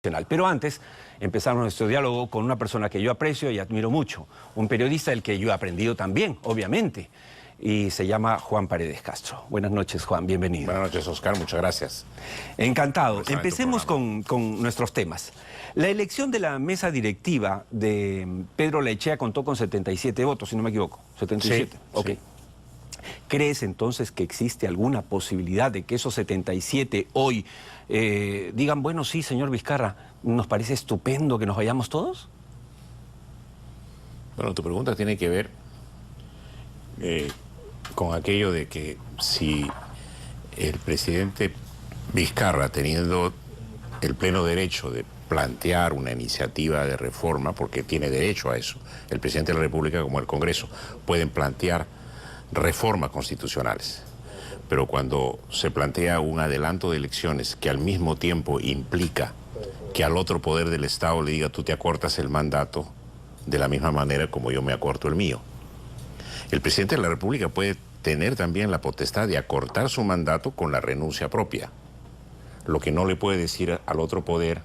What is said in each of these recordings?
Nacional. Pero antes, empezamos nuestro diálogo con una persona que yo aprecio y admiro mucho, un periodista del que yo he aprendido también, obviamente, y se llama Juan Paredes Castro. Buenas noches, Juan, bienvenido. Buenas noches, Oscar, muchas gracias. Encantado. Empecemos con nuestros temas. La elección de la mesa directiva de Pedro Laechea contó con 77 votos, si no me equivoco. 77. Sí, ok. sí. ¿Crees entonces que existe alguna posibilidad de que esos 77 hoy digan, bueno, sí, señor Vizcarra, nos parece estupendo que nos vayamos todos? Bueno, tu pregunta tiene que ver con aquello de que si el presidente Vizcarra, teniendo el pleno derecho de plantear una iniciativa de reforma, porque tiene derecho a eso, el presidente de la República como el Congreso pueden plantear reformas constitucionales, pero cuando se plantea un adelanto de elecciones que al mismo tiempo implica que al otro poder del Estado le diga tú te acortas el mandato de la misma manera como yo me acorto el mío. El presidente de la República puede tener también la potestad de acortar su mandato con la renuncia propia. Lo que no le puede decir al otro poder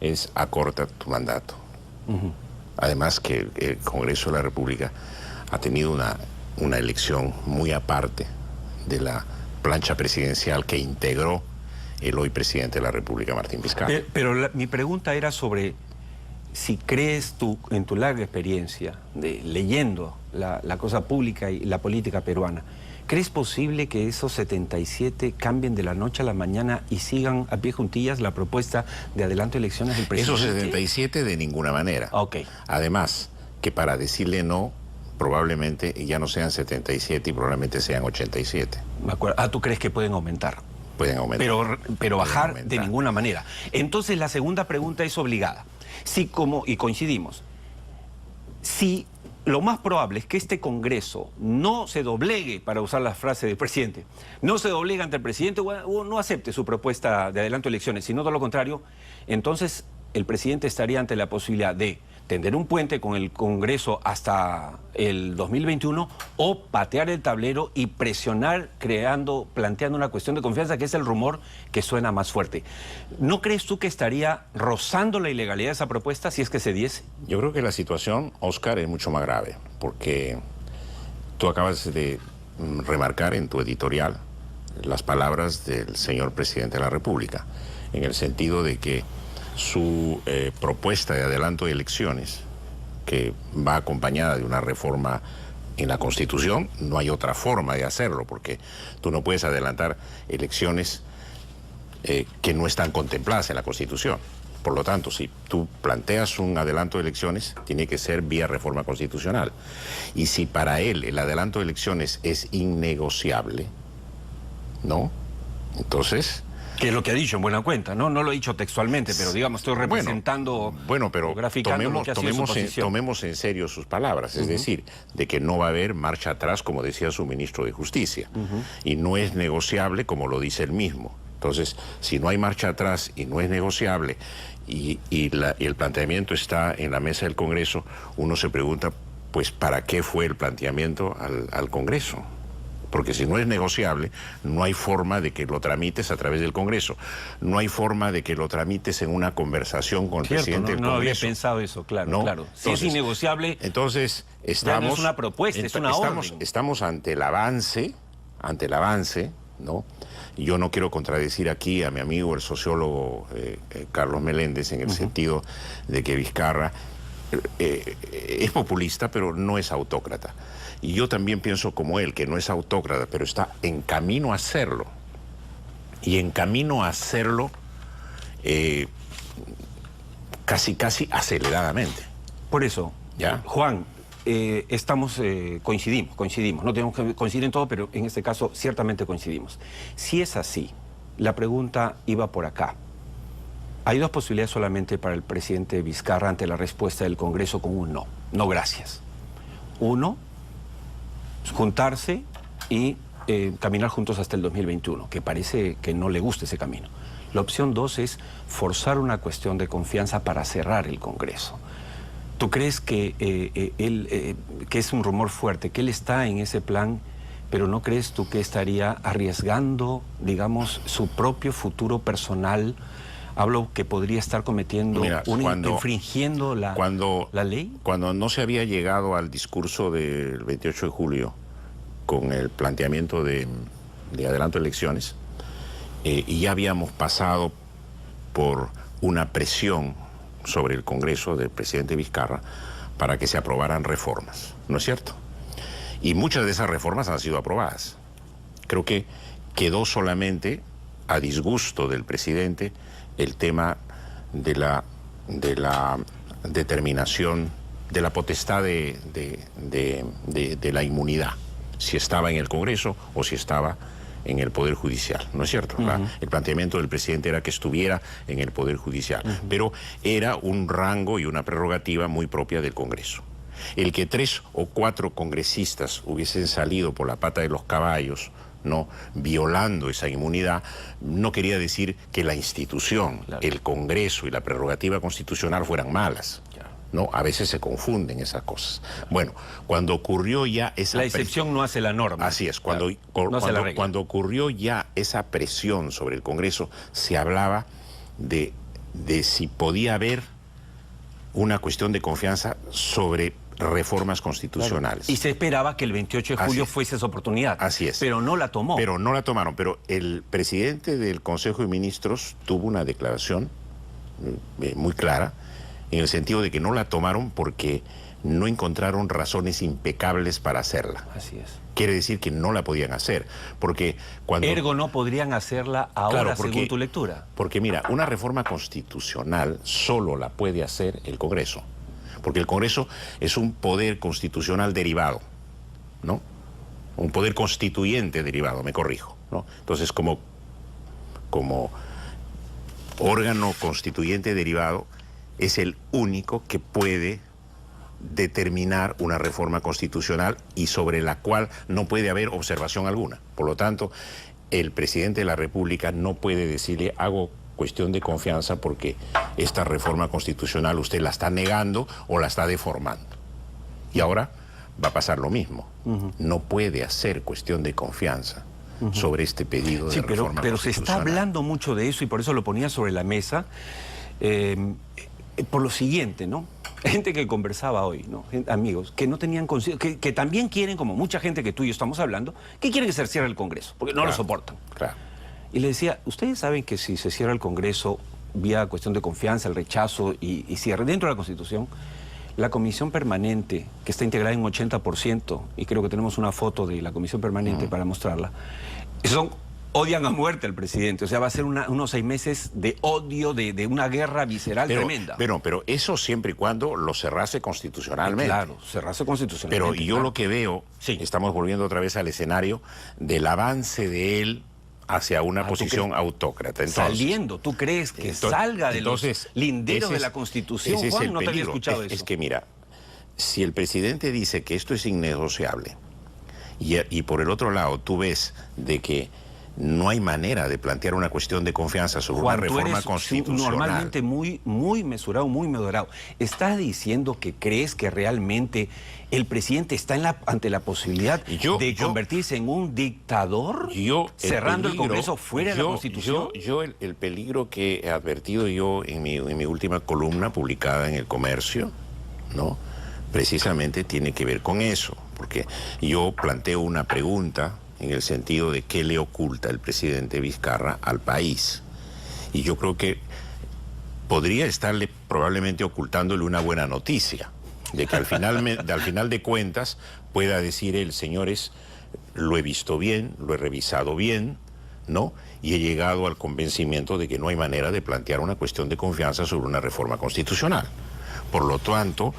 es acorta tu mandato. Además que el Congreso de la República ha tenido una elección muy aparte de la plancha presidencial que integró el hoy presidente de la República, Martín Vizcarra. Pero mi pregunta era sobre si crees tú, en tu larga experiencia de leyendo la cosa pública y la política peruana, ¿crees posible que esos 77 cambien de la noche a la mañana y sigan a pie juntillas la propuesta de adelanto de elecciones del presidente? Esos 77 de ninguna manera. Ok. Además, que para decirle no, probablemente ya no sean 77 y probablemente sean 87. Me acuerdo. Ah, ¿tú crees que pueden aumentar? Pueden aumentar. Pero bajar aumentar de ninguna manera. Entonces la segunda pregunta es obligada. Si y coincidimos, si lo más probable es que este Congreso no se doblegue, para usar la frase del presidente, no se doblegue ante el presidente o no acepte su propuesta de adelanto de elecciones, sino todo lo contrario, entonces el presidente estaría ante la posibilidad de tender un puente con el Congreso hasta el 2021 o patear el tablero y presionar planteando una cuestión de confianza, que es el rumor que suena más fuerte. ¿No crees tú que estaría rozando la ilegalidad de esa propuesta si es que se diese? Yo creo que la situación, Oscar, es mucho más grave, porque tú acabas de remarcar en tu editorial las palabras del señor presidente de la República, en el sentido de que su propuesta de adelanto de elecciones, que va acompañada de una reforma en la Constitución, no hay otra forma de hacerlo, porque tú no puedes adelantar elecciones que no están contempladas en la Constitución. Por lo tanto, si tú planteas un adelanto de elecciones, tiene que ser vía reforma constitucional. Y si para él el adelanto de elecciones es innegociable, ¿no? Entonces... Que es lo que ha dicho en buena cuenta, ¿no? No lo he dicho textualmente, pero digamos, estoy representando, pero graficando lo que ha sido su posición. Tomemos en serio sus palabras, es decir, de que no va a haber marcha atrás, como decía su ministro de Justicia, y no es negociable, como lo dice él mismo. Entonces, si no hay marcha atrás y no es negociable, y el planteamiento está en la mesa del Congreso, uno se pregunta, pues, ¿para qué fue el planteamiento al Congreso? Porque si no es negociable, no hay forma de que lo tramites a través del Congreso. No hay forma de que lo tramites en una conversación con el presidente del Congreso. No había pensado eso, claro, ¿no? claro. Si es innegociable, entonces ya no es una propuesta, es una orden. Estamos ante el avance, ¿no? Yo no quiero contradecir aquí a mi amigo, el sociólogo Carlos Meléndez, en el sentido de que Vizcarra es populista, pero no es autócrata. Y yo también pienso como él, que no es autócrata, pero está en camino a hacerlo. Y en camino a hacerlo casi aceleradamente. Por eso, ¿ya? Juan, coincidimos. No tenemos que coincidir en todo, pero en este caso ciertamente coincidimos. Si es así, la pregunta iba por acá. Hay dos posibilidades solamente para el presidente Vizcarra ante la respuesta del Congreso con un no. No, gracias. Uno, juntarse y caminar juntos hasta el 2021, que parece que no le gusta ese camino. La opción dos es forzar una cuestión de confianza para cerrar el Congreso. ¿Tú crees que que es un rumor fuerte, que él está en ese plan, pero no crees tú que estaría arriesgando, digamos, su propio futuro personal hablo que podría estar cometiendo infringiendo la ley. Cuando no se había llegado al discurso del 28 de julio con el planteamiento de adelanto de elecciones, y ya habíamos pasado por una presión sobre el Congreso del presidente Vizcarra para que se aprobaran reformas, ¿no es cierto? Y muchas de esas reformas han sido aprobadas. Creo que quedó solamente, a disgusto del presidente, el tema de la determinación de la potestad de la inmunidad, si estaba en el Congreso o si estaba en el Poder Judicial, ¿no es cierto? El planteamiento del presidente era que estuviera en el Poder Judicial, pero era un rango y una prerrogativa muy propia del Congreso. El que 3 o 4 congresistas hubiesen salido por la pata de los caballos, ¿no?, violando esa inmunidad, no quería decir que la institución, el Congreso y la prerrogativa constitucional fueran malas. ¿No? A veces se confunden esas cosas. Bueno, cuando ocurrió ya esa... La excepción no hace la norma. Así es, cuando ocurrió ya esa presión sobre el Congreso, se hablaba de si podía haber una cuestión de confianza sobre reformas constitucionales. Y se esperaba que el 28 de julio fuese esa oportunidad. Así es. Pero no la tomó. Pero no la tomaron. Pero el presidente del Consejo de Ministros tuvo una declaración muy clara, en el sentido de que no la tomaron porque no encontraron razones impecables para hacerla. Así es. Quiere decir que no la podían hacer, porque cuando... Ergo no podrían hacerla ahora, según tu lectura. Porque mira, una reforma constitucional solo la puede hacer el Congreso, porque el Congreso es un poder constitucional derivado, ¿no? Un poder constituyente derivado, me corrijo, ¿no? Entonces, como órgano constituyente derivado, es el único que puede determinar una reforma constitucional y sobre la cual no puede haber observación alguna. Por lo tanto, el presidente de la República no puede decirle, hago cuestión de confianza porque esta reforma constitucional usted la está negando o la está deformando. Y ahora va a pasar lo mismo. No puede hacer cuestión de confianza sobre este pedido de reforma pero se está hablando mucho de eso y por eso lo ponía sobre la mesa. Por lo siguiente, ¿no? Gente que conversaba hoy, ¿no? Amigos, que no tenían conciencia, que también quieren, como mucha gente que tú y yo estamos hablando, que quieren que se cierre el Congreso, porque no lo soportan. Claro. Y le decía, ustedes saben que si se cierra el Congreso vía cuestión de confianza, el rechazo y cierre dentro de la Constitución, la Comisión Permanente, que está integrada en 80%, y creo que tenemos una foto de la Comisión Permanente para mostrarla, odian a muerte al presidente. O sea, va a ser unos 6 meses de odio, de una guerra visceral tremenda. Pero eso siempre y cuando lo cerrase constitucionalmente. Claro, cerrase constitucionalmente. Pero yo lo que veo, estamos volviendo otra vez al escenario del avance de él hacia una posición autócrata. Entonces, saliendo, ¿tú crees que salga de los linderos de la Constitución, ese Juan? Es el no te había peligro. escuchado eso. Es que mira, si el presidente dice que esto es innegociable y por el otro lado tú ves de que no hay manera de plantear una cuestión de confianza sobre Juan, una reforma constitucional. Normalmente muy mesurado, muy moderado. ¿Estás diciendo que crees que realmente el presidente está ante la posibilidad de convertirse en un dictador? Cerrando el Congreso fuera de la Constitución. El peligro que he advertido yo en mi última columna publicada en El Comercio, ¿no?, precisamente tiene que ver con eso, porque yo planteo una pregunta en el sentido de qué le oculta el presidente Vizcarra al país. Y yo creo que podría estarle probablemente ocultándole una buena noticia, de que al final de cuentas pueda decir él, señores, lo he visto bien, lo he revisado bien, ¿no? Y he llegado al convencimiento de que no hay manera de plantear una cuestión de confianza sobre una reforma constitucional. Por lo tanto,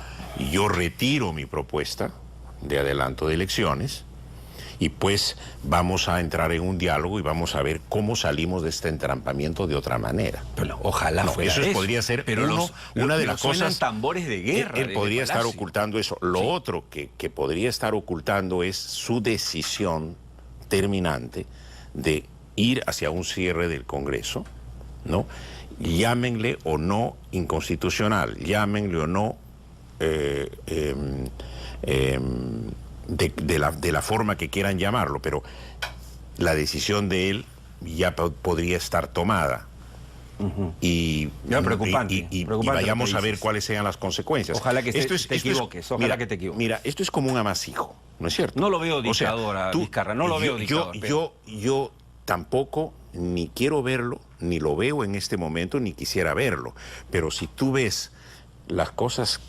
yo retiro mi propuesta de adelanto de elecciones y pues vamos a entrar en un diálogo y vamos a ver cómo salimos de este entrampamiento de otra manera. Pero ojalá fuera eso. Podría ser una de las cosas. Tambores de guerra. Él podría estar ocultando eso. Lo otro que podría estar ocultando es su decisión terminante de ir hacia un cierre del Congreso, ¿no? Llámenle o no inconstitucional, llámenle o no de la forma que quieran llamarlo, pero la decisión de él ya podría estar tomada. y, No, preocupante, y preocupante vayamos lo a que ver dices. cuáles sean las consecuencias. Ojalá que te equivoques, ojalá que te equivoques. Mira, esto es como un amasijo, ¿no es cierto? No lo veo O sea, dictador, Vizcarra, no lo veo dictador. Yo tampoco ni quiero verlo, ni lo veo en este momento, ni quisiera verlo. Pero si tú ves las cosas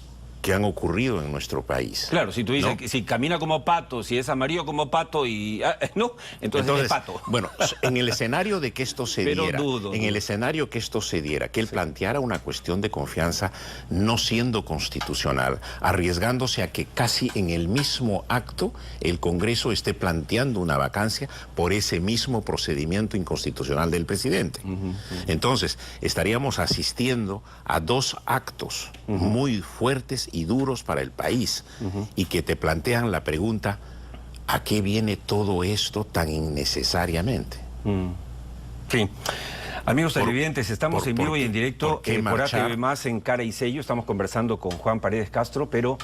que han ocurrido en nuestro país. Claro, si tú dices ¿no? que si camina como pato, si es amarillo como pato y... no, entonces es pato. Bueno, en el escenario de que esto se Pero diera, el escenario que esto se diera, que él planteara una cuestión de confianza no siendo constitucional, arriesgándose a que casi en el mismo acto el Congreso esté planteando una vacancia por ese mismo procedimiento inconstitucional del presidente. Entonces, estaríamos asistiendo a dos actos muy fuertes y duros para el país, y que te plantean la pregunta: ¿a qué viene todo esto tan innecesariamente? Sí. Amigos televidentes, estamos en vivo y en directo por ATV+, en Cara y Sello. Estamos conversando con Juan Paredes Castro, pero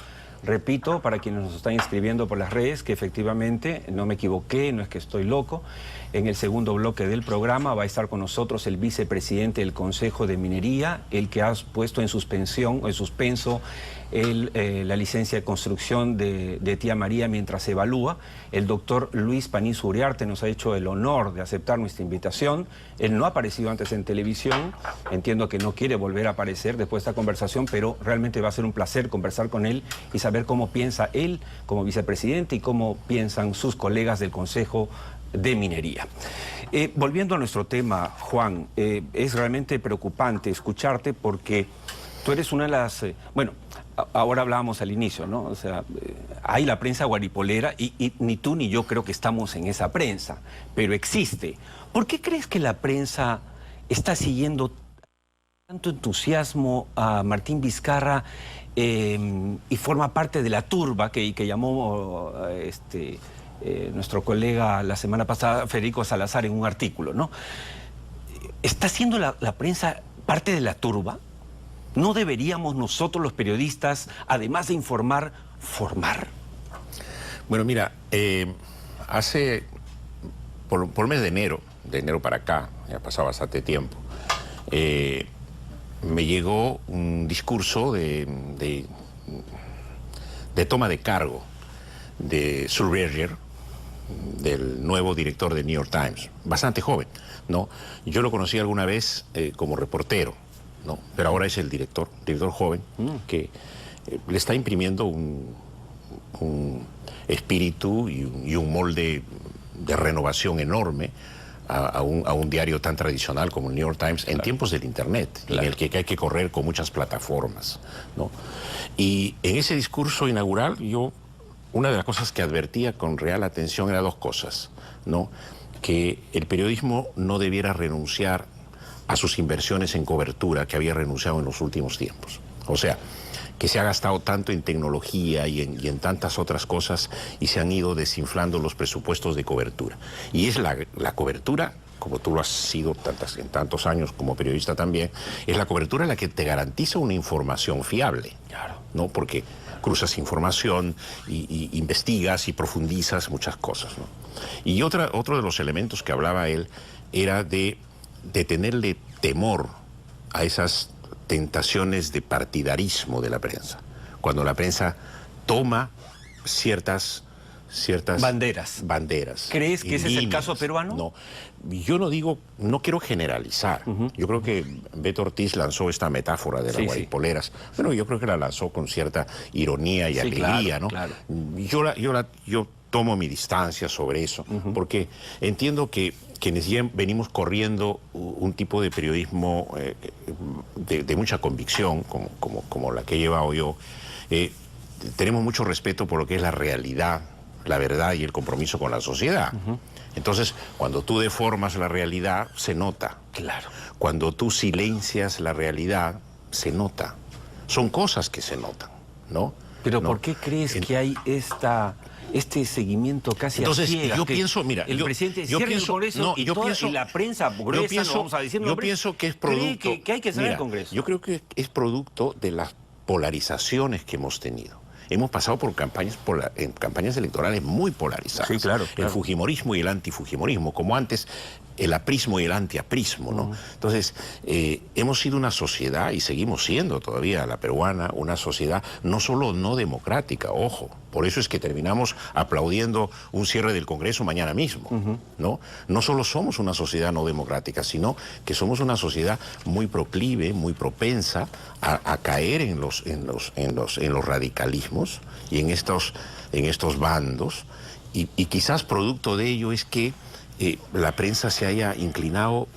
repito, para quienes nos están inscribiendo por las redes, que efectivamente no me equivoqué, no es que estoy loco. En el segundo bloque del programa va a estar con nosotros el vicepresidente del Consejo de Minería, el que ha puesto en suspensión o en suspenso la licencia de construcción de Tía María mientras se evalúa. El doctor Luis Panizo Uriarte nos ha hecho el honor de aceptar nuestra invitación. Él no ha aparecido antes en televisión, entiendo que no quiere volver a aparecer después de esta conversación, pero realmente va a ser un placer conversar con él y saber cómo piensa él como vicepresidente y cómo piensan sus colegas del Consejo de Minería. Volviendo a nuestro tema, Juan, es realmente preocupante escucharte porque tú eres una de las... bueno, ahora hablábamos al inicio, ¿no? O sea, hay la prensa guaripolera y ni tú ni yo creo que estamos en esa prensa, pero existe. ¿Por qué crees que la prensa está siguiendo tanto entusiasmo a Martín Vizcarra y forma parte de la turba que llamó nuestro colega la semana pasada, Federico Salazar, en un artículo, ¿no? ¿Está siendo la prensa parte de la turba? ¿No deberíamos nosotros los periodistas, además de informar, formar? Bueno, mira, hace, por el mes de enero para acá, ya ha pasado bastante tiempo, me llegó un discurso de toma de cargo de Sue Berger, del nuevo director de New York Times, bastante joven, ¿no? Yo lo conocí alguna vez como reportero, ¿no? Pero ahora es el director joven, que le está imprimiendo un espíritu y un molde de renovación enorme a un diario tan tradicional como el New York Times, en tiempos del Internet, en el que hay que correr con muchas plataformas, ¿no? Y en ese discurso inaugural, una de las cosas que advertía con real atención era dos cosas, ¿no? Que el periodismo no debiera renunciar a sus inversiones en cobertura que había renunciado en los últimos tiempos. O sea, que se ha gastado tanto en tecnología y en tantas otras cosas y se han ido desinflando los presupuestos de cobertura. Y es la cobertura, como tú lo has sido en tantos años como periodista también, es la cobertura la que te garantiza una información fiable. Claro. ¿No? Porque cruzas información y investigas y profundizas muchas cosas, ¿no? Y otro de los elementos que hablaba él era de tenerle temor a esas tentaciones de partidarismo de la prensa. Cuando la prensa toma ciertas banderas. ¿Crees que ese es el caso peruano? No, yo no quiero generalizar. Yo creo que Beto Ortiz lanzó esta metáfora de las guaripoleras. Bueno, yo creo que la lanzó con cierta ironía y alegría, ¿no? Claro. Yo tomo mi distancia sobre eso, porque entiendo que quienes ya venimos corriendo un tipo de periodismo de mucha convicción, como la que he llevado yo, tenemos mucho respeto por lo que es la realidad, la verdad y el compromiso con la sociedad. Entonces, cuando tú deformas la realidad, se nota. Claro. Cuando tú silencias la realidad, se nota. Son cosas que se notan, ¿no? Pero ¿no? ¿por qué crees que hay este seguimiento casi Entonces, a ciegas? yo pienso, mira, el presidente cierra el Congreso y la prensa gruesa, no vamos a decir nombres, pienso que es producto... que hay que cerrar el Congreso. Yo creo que es producto de las polarizaciones que hemos tenido. Hemos pasado por campañas electorales muy polarizadas. Sí, claro. El fujimorismo y el antifujimorismo. Como antes, el aprismo y el antiaprismo, ¿no? Entonces, hemos sido una sociedad, y seguimos siendo todavía la peruana, una sociedad no solo no democrática, ojo, por eso es que terminamos aplaudiendo un cierre del Congreso mañana mismo, ¿no? No solo somos una sociedad no democrática, sino que somos una sociedad muy proclive, muy propensa a caer en los radicalismos y en estos bandos, y quizás producto de ello es que la prensa se haya inclinado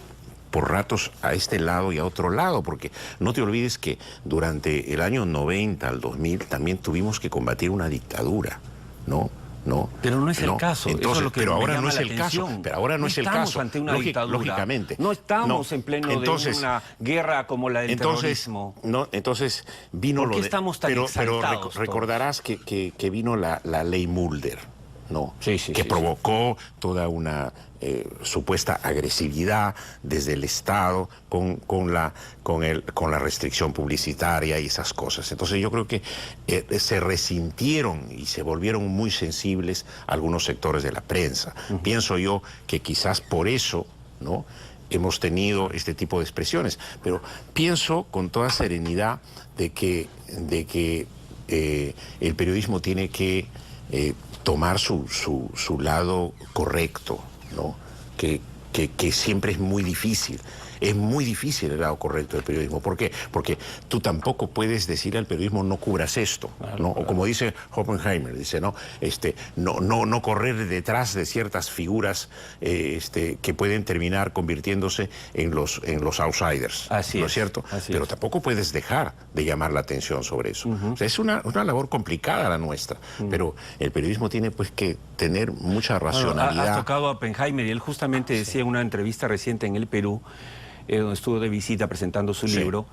por ratos a este lado y a otro lado, porque no te olvides que durante el año 90 al 2000 también tuvimos que combatir una dictadura, ¿no? No, pero no es el caso. Entonces, eso es lo que pero ahora no es el atención. caso. Pero ahora no es el caso. Estamos ante una dictadura. Lógicamente. No estamos en pleno de una guerra como la del terrorismo. Entonces vino ¿Por qué estamos tan exaltados pero recordarás que vino la ley Mulder, ¿no? Sí, que provocó toda una supuesta agresividad desde el Estado con la restricción publicitaria y esas cosas. Entonces yo creo que se resintieron y se volvieron muy sensibles algunos sectores de la prensa. Pienso yo que quizás por eso, ¿no?, hemos tenido este tipo de expresiones, pero pienso con toda serenidad de que el periodismo tiene que tomar su lado correcto, ¿no? Que siempre es muy difícil. Es muy difícil el lado correcto del periodismo. ¿Por qué? Porque tú tampoco puedes decir al periodismo no cubras esto, ¿no? O como dice Oppenheimer, dice, no correr detrás de ciertas figuras que pueden terminar convirtiéndose en los outsiders. Así ¿no es cierto? Pero tampoco puedes dejar de llamar la atención sobre eso. O sea, es una labor complicada la nuestra, pero el periodismo tiene pues que tener mucha racionalidad. Has tocado a Oppenheimer y él justamente decía en una entrevista reciente en El Perú, donde estuvo de visita presentando su libro,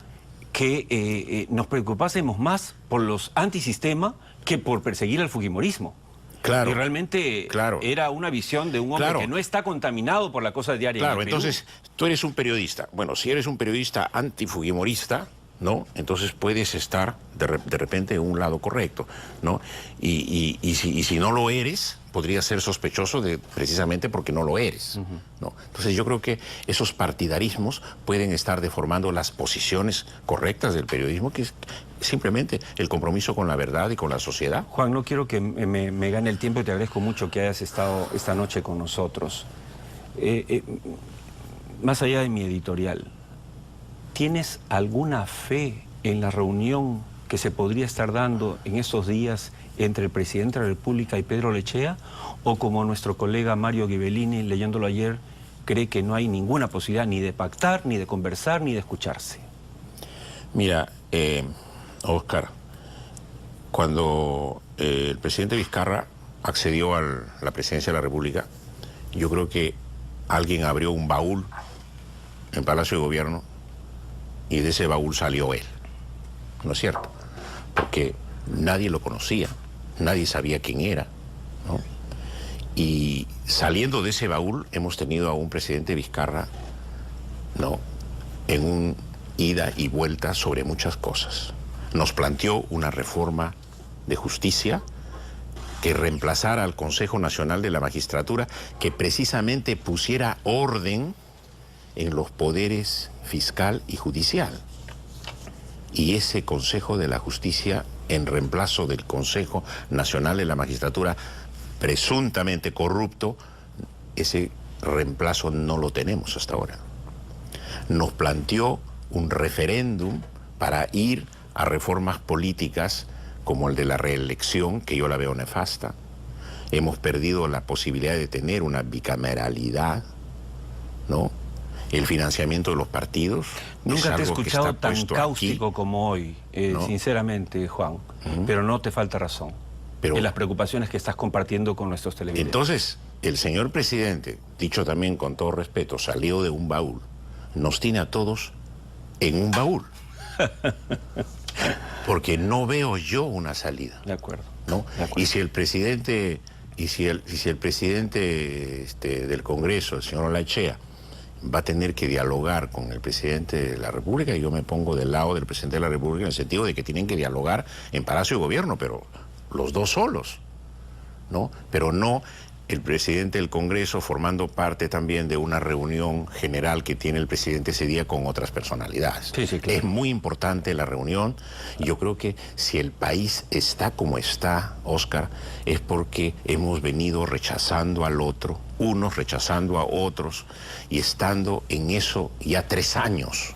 que nos preocupásemos más por los antisistema que por perseguir al fujimorismo. Claro. Y realmente era una visión de un hombre que no está contaminado por la cosa diaria. Claro, en el Perú. Entonces tú eres un periodista. Bueno, si eres un periodista antifujimorista, ¿no?, entonces puedes estar de repente en un lado correcto, ¿no? Y si no lo eres, podría ser sospechoso precisamente porque no lo eres, ¿no? Entonces yo creo que esos partidarismos pueden estar deformando las posiciones correctas del periodismo, que es simplemente el compromiso con la verdad y con la sociedad. Juan, no quiero que me gane el tiempo y te agradezco mucho que hayas estado esta noche con nosotros. Más allá de mi editorial, ¿tienes alguna fe en la reunión que se podría estar dando en estos días entre el presidente de la República y Pedro Lechea? ¿O como nuestro colega Mario Ghibellini, leyéndolo ayer, cree que no hay ninguna posibilidad ni de pactar, ni de conversar, ni de escucharse? Mira, Oscar, cuando el presidente Vizcarra accedió a la presidencia de la República, yo creo que alguien abrió un baúl en Palacio de Gobierno y de ese baúl salió él, ¿no es cierto? Porque nadie lo conocía, nadie sabía quién era, ¿no? Y saliendo de ese baúl hemos tenido a un presidente Vizcarra, ¿no?, en un ida y vuelta sobre muchas cosas. Nos planteó una reforma de justicia que reemplazara al Consejo Nacional de la Magistratura, que precisamente pusiera orden en los poderes fiscal y judicial. Y ese Consejo de la Justicia, en reemplazo del Consejo Nacional de la Magistratura, presuntamente corrupto, ese reemplazo no lo tenemos hasta ahora. Nos planteó un referéndum para ir a reformas políticas como el de la reelección, que yo la veo nefasta. Hemos perdido la posibilidad de tener una bicameralidad, ¿no? El financiamiento de los partidos. Nunca te he escuchado tan cáustico aquí como hoy, ¿no?, sinceramente, Juan, pero no te falta razón en las preocupaciones que estás compartiendo con nuestros televidentes. Entonces, el señor presidente, dicho también con todo respeto, salió de un baúl, nos tiene a todos en un baúl. Porque no veo yo una salida. De acuerdo. ¿No? De acuerdo. Y si el presidente, del Congreso, el señor Olaechea, va a tener que dialogar con el presidente de la República, y yo me pongo del lado del presidente de la República en el sentido de que tienen que dialogar en Palacio de Gobierno, pero los dos solos, ¿no? Pero no el presidente del Congreso formando parte también de una reunión general que tiene el presidente ese día con otras personalidades. Sí, claro. Es muy importante la reunión y yo creo que si el país está como está, Oscar, es porque hemos venido rechazando al otro, unos rechazando a otros y estando en eso ya 3 años,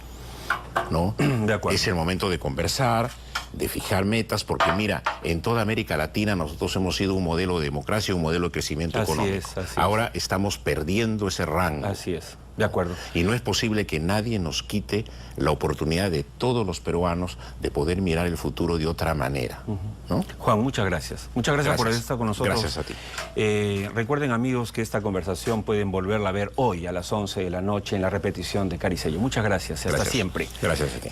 ¿no? De acuerdo. Es el momento de conversar, de fijar metas, porque mira, en toda América Latina nosotros hemos sido un modelo de democracia, un modelo de crecimiento económico. Ahora estamos perdiendo ese rango. Así es, de acuerdo. Y no es posible que nadie nos quite la oportunidad de todos los peruanos de poder mirar el futuro de otra manera, ¿no? Juan, muchas gracias. Muchas gracias por estar con nosotros. Gracias a ti. Recuerden, amigos, que esta conversación pueden volverla a ver hoy a las 11 de la noche en la repetición de Caricello. Muchas gracias. Hasta siempre. Gracias a ti.